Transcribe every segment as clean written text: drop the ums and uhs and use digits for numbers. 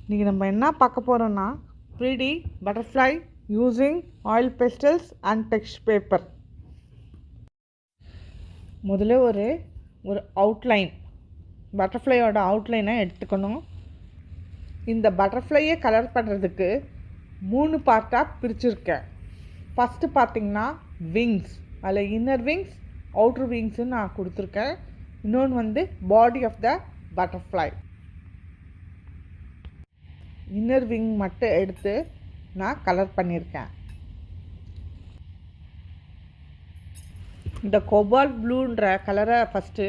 இன்றைக்கி நம்ம என்ன பார்க்க போகிறோன்னா 3D butterfly using oil pastels and text paper. முதல்ல ஒரு அவுட்லைன், பட்டர்ஃப்ளையோட அவுட்லைனை எடுத்துக்கணும். இந்த பட்டர்ஃப்ளையை கலர் பண்ணுறதுக்கு 3 பார்ட்டாக பிரிச்சுருக்கேன். ஃபஸ்ட்டு பார்த்திங்கன்னா விங்ஸ், அதில் இன்னர் விங்ஸ் அவுட்ரு விங்ஸுன்னு நான் கொடுத்துருக்கேன். இன்னொன்று body of the butterfly. Inner wing மட்டும் எடுத்து நான் கலர் பண்ணியிருக்கேன். இந்த கோபால்ட் ப்ளூன்ற கலரை ஃபஸ்ட்டு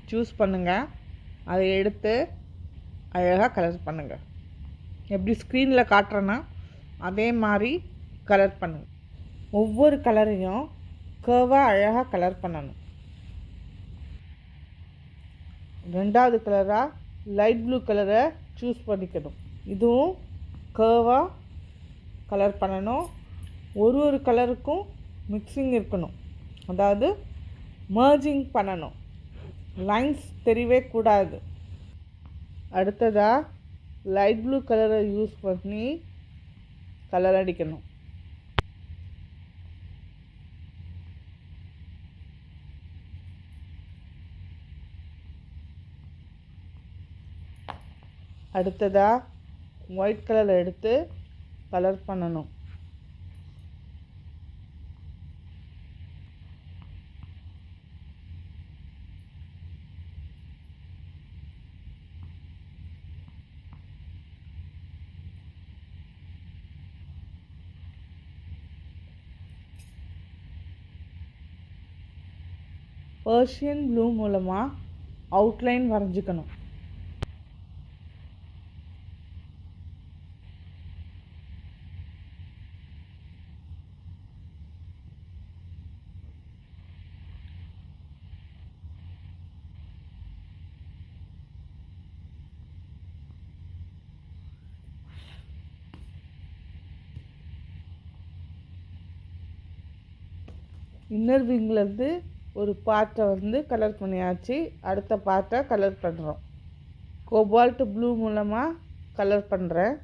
சூஸ் பண்ணுங்கள். அதை எடுத்து அழகாக கலர் பண்ணுங்கள். எப்படி ஸ்க்ரீனில் காட்டுறேன்னா அதே மாதிரி கலர் பண்ணுங்கள். ஒவ்வொரு கலரையும் கர்வாக அழகாக கலர் பண்ணணும். ரெண்டாவது கலராக லைட் ப்ளூ கலரை சூஸ் பண்ணிக்கணும். இதுவும் கர்வாக கலர் பண்ணணும். ஒரு கலருக்கும் மிக்சிங் இருக்கணும், அதாவது மர்ஜிங் பண்ணணும். லைன்ஸ் தெரியவே கூடாது. அடுத்ததாக லைட் ப்ளூ கலரை யூஸ் பண்ணி கலர் அடிக்கணும். அடுத்ததாக ஒயிட் கலர் எடுத்து கலர் பண்ணணும். பர்ஷியன் ப்ளூ மூலமாக அவுட்லைன் வரைஞ்சிக்கணும். இன்னர் விங்லேருந்து ஒரு பார்ட்டை கலர் பண்ணியாச்சு. அடுத்த பார்ட்டை கலர் பண்ணுறோம். கோபால்ட் ப்ளூ மூலமாக கலர் பண்ணுறேன்.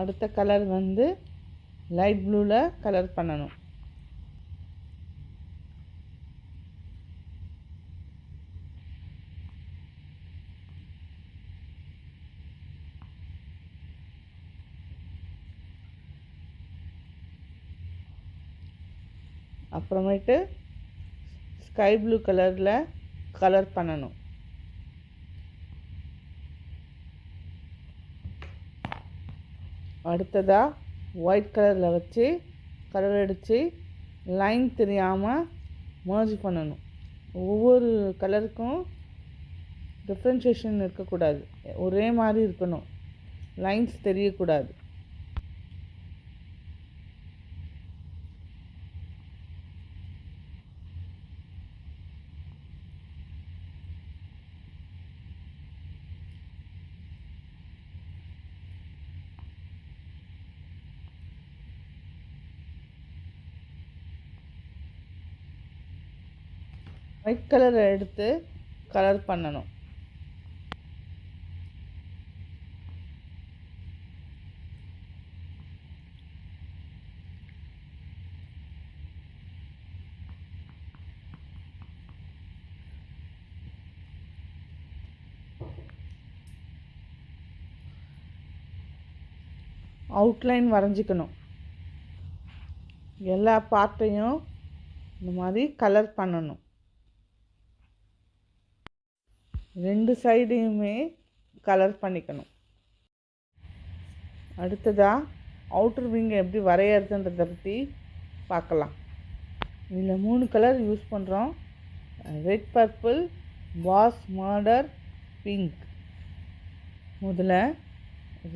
அடுத்த கலர் லைட் ப்ளூவில் கலர் பண்ணணும். அப்புறமேட்டு ஸ்கை ப்ளூ கலரில் கலர் பண்ணணும். அடுத்ததாக ஒயிட் கலரில் வச்சு கலர் அடித்து லைன் தெரியாமல் மர்ஜ் பண்ணணும். ஒவ்வொரு கலருக்கும் டிஃப்ரென்ஷியேஷன் இருக்கக்கூடாது, ஒரே மாதிரி இருக்கணும். லைன்ஸ் தெரியக்கூடாது. ஒயிட் கலரை எடுத்து கலர் பண்ணணும். அவுட்லைன் வரைஞ்சிக்கணும். எல்லா பார்ட்டையும் இந்த மாதிரி கலர் பண்ணணும். 2 சைடையுமே கலர் பண்ணிக்கணும். அடுத்ததாக அவுட்டர் விங்கை எப்படி வரையறதுன்றதை பற்றி பார்க்கலாம். இதில் 3 கலர் யூஸ் பண்ணுறோம். ரெட், பர்பிள், பாஸ், மர்டர், பிங்க். முதல்ல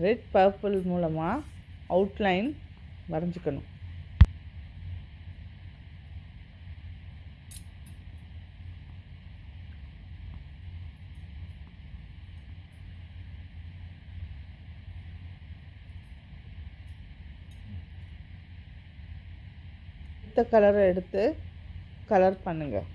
ரெட் பர்பிள் மூலமாக அவுட்லைன் வரைஞ்சிக்கணும். கலரை எடுத்து கலர் பண்ணுங்கள்.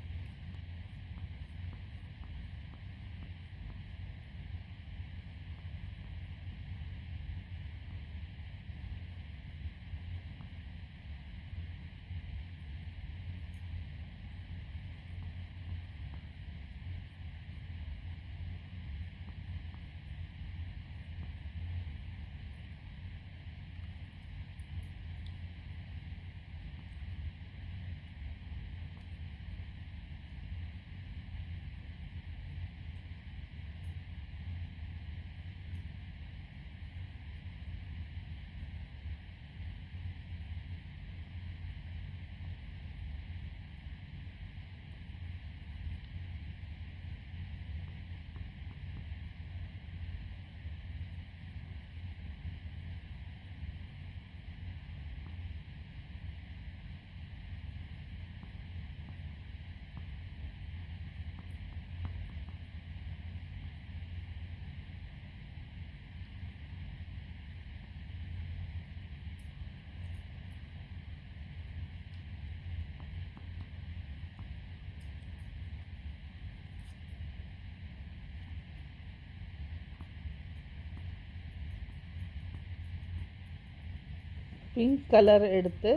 பிங்க் கலர் எடுத்து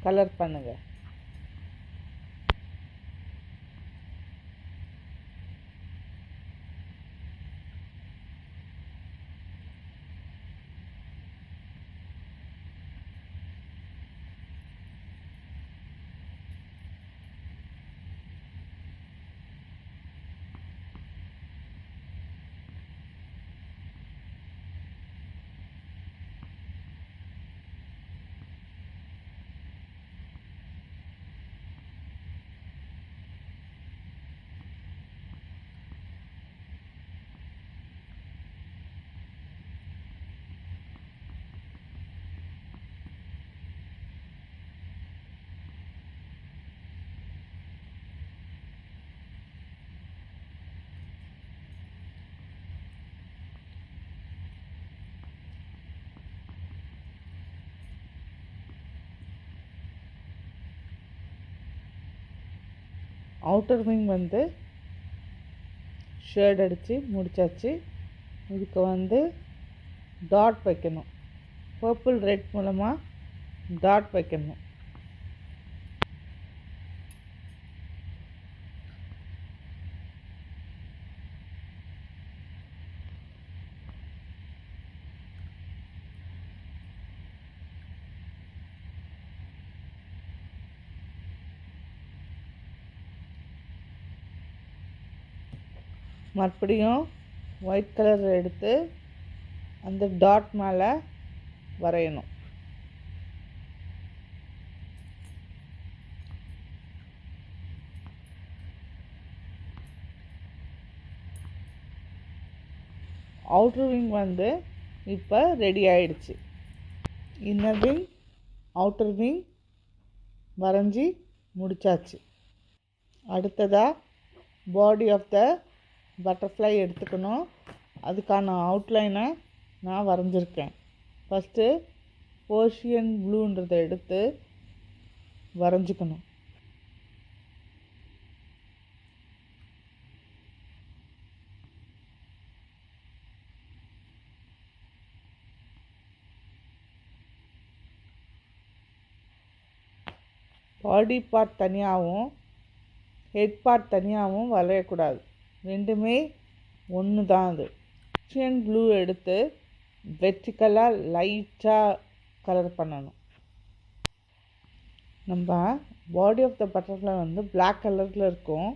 கலர் பண்ணுங்கள். அவுட்டர் விங் வந்து ஷேட் அடித்து முடித்தாச்சு. இதுக்கு வந்து டாட் வைக்கணும். பர்பிள் ரெட் மூலமாக டாட் வைக்கணும். மறுபடியும் ஒயிட் கலர் எடுத்து அந்த டாட் மேலே வரையணும். அவுட்டர் விங் வந்து இப்போ ரெடி ஆயிடுச்சு. இன்னர் விங், அவுட்டர் விங் வரைஞ்சி முடித்தாச்சு. அடுத்ததாக பாடி ஆஃப் த பட்டர்ஃப்ளை எடுத்துக்கணும். அதுக்கான அவுட்லைனை நான் வரைஞ்சிருக்கேன். ஃபஸ்ட்டு பர்ஷியன் ப்ளூன்றதை எடுத்து வரைஞ்சிக்கணும். பாடி பார்ட் தனியாகவும் ஹெட் பார்ட் தனியாகவும் வரையக்கூடாது. ரெண்டுமே ஒன்று தான். அது பர்ஷியன் ப்ளூ எடுத்து வெர்டிக்கலாக லைட்டாக கலர் பண்ணணும். நம்ம பாடி ஆஃப் த பட்டர்ஃப்ளை வந்து பிளாக் கலரில் இருக்கும்.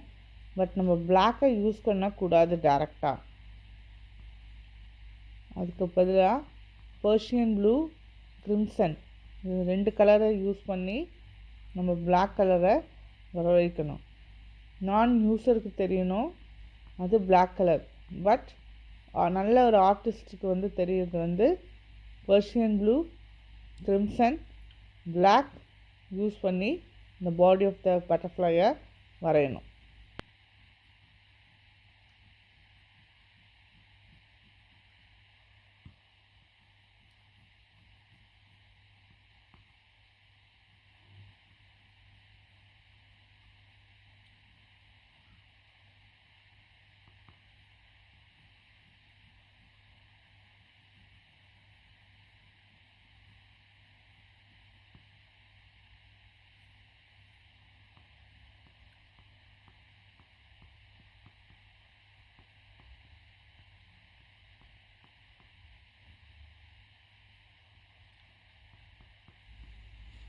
பட் நம்ம பிளாக்கை யூஸ் பண்ணக்கூடாது டேரெக்டாக. அதுக்கு பதிலாக பர்ஷியன் ப்ளூ, கிரிம்சன் இது 2 கலரை யூஸ் பண்ணி நம்ம பிளாக் கலரை வர வைக்கணும். நான் யூஸருக்கு தெரியணும் அது பிளாக் கலர். பட் நல்ல ஒரு ஆர்டிஸ்ட்டுக்கு வந்து தெரியுது வந்து Persian blue, crimson, black use பண்ணி இந்த பாடி ஆஃப் த பட்டர்ஃப்ளையை வரையணும்.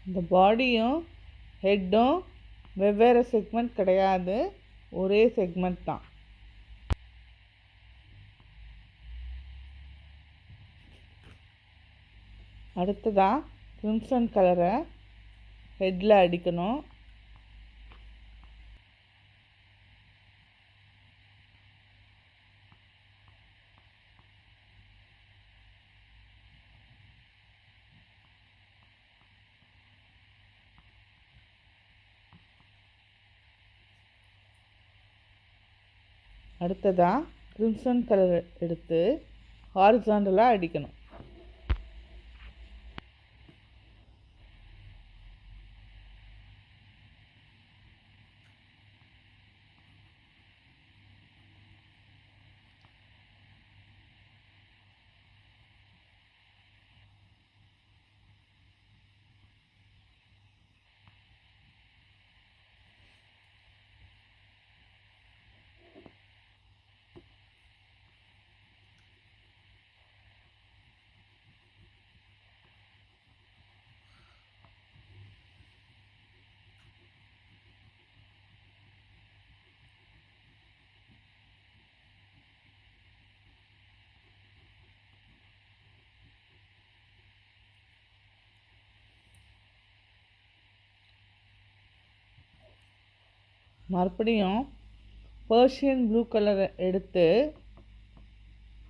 இந்த பாடியும் ஹெட்டும் வெவ்வேறு செக்மெண்ட் கிடையாது, ஒரே செக்மெண்ட் தான். அடுத்ததாக கிரிம்சன் கலரை ஹெட்டில் அடிக்கணும். அடுத்ததாக கிரிம்சன் கலர் எடுத்து ஹாரிசாண்டலாக அடிக்கணும். மறுபடியும் பர்ஷியன் ப்ளூ கலரை எடுத்து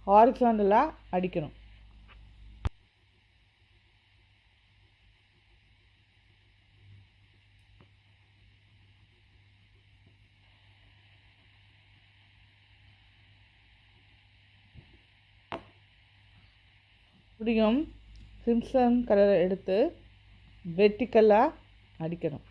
ஹாரிசாண்டலாக அடிக்கணும். மறுபடியும் கிரிம்சன் கலரை எடுத்து வெர்டிக்கலாக அடிக்கணும்.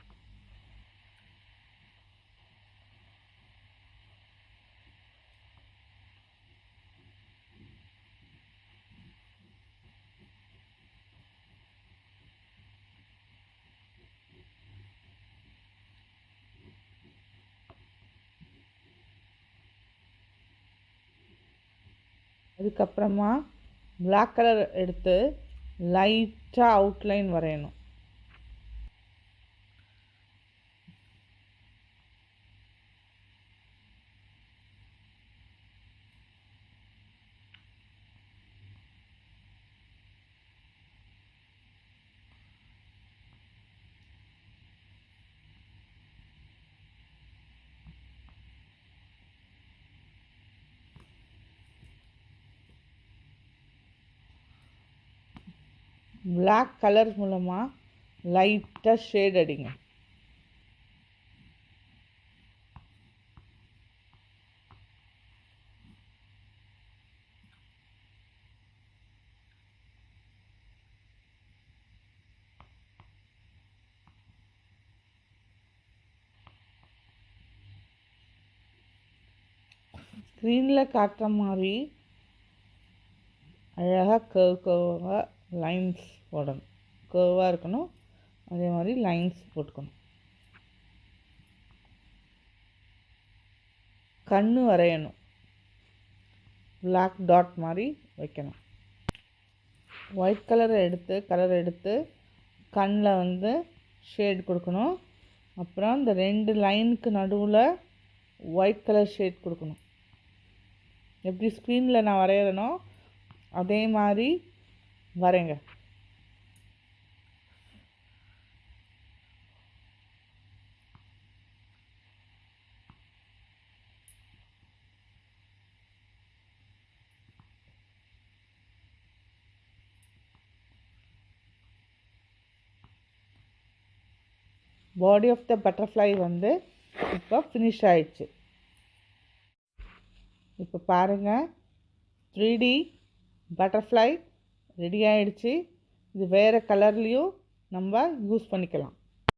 அதுக்கப்புறமா பிளாக் கலர் எடுத்து லைட்டாக அவுட்லைன் வரையணும். பிளாக் கலர் மூலமாக லைட்டாக ஷேட் அடிங்க. ஸ்க்ரீனில் காட்டுற மாதிரி அழகாக கர்வாக லைன்ஸ் போடணும். கர்வாக இருக்கணும், அதே மாதிரி லைன்ஸ் போட்டுக்கணும். கண்ணு வரையணும், பிளாக் டாட் மாதிரி வைக்கணும். ஒயிட் கலர் எடுத்து கண்ணில் ஷேட் கொடுக்கணும். அப்புறம் இந்த 2 லைனுக்கு நடுவில் ஒயிட் கலர் ஷேட் கொடுக்கணும். எப்படி ஸ்க்ரீனில் நான் வரைகிறேனோ அதே மாதிரி வரைங்க. பாடி ஆஃப் த பட்டர்ஃப்ளை இப்போ ஃபினிஷ் ஆயிடுச்சு. இப்போ பாருங்கள், 3D பட்டர்ஃப்ளை ரெடி ஆகிடுச்சு. இது வேறு கலர்லேயும் நம்ம யூஸ் பண்ணிக்கலாம்.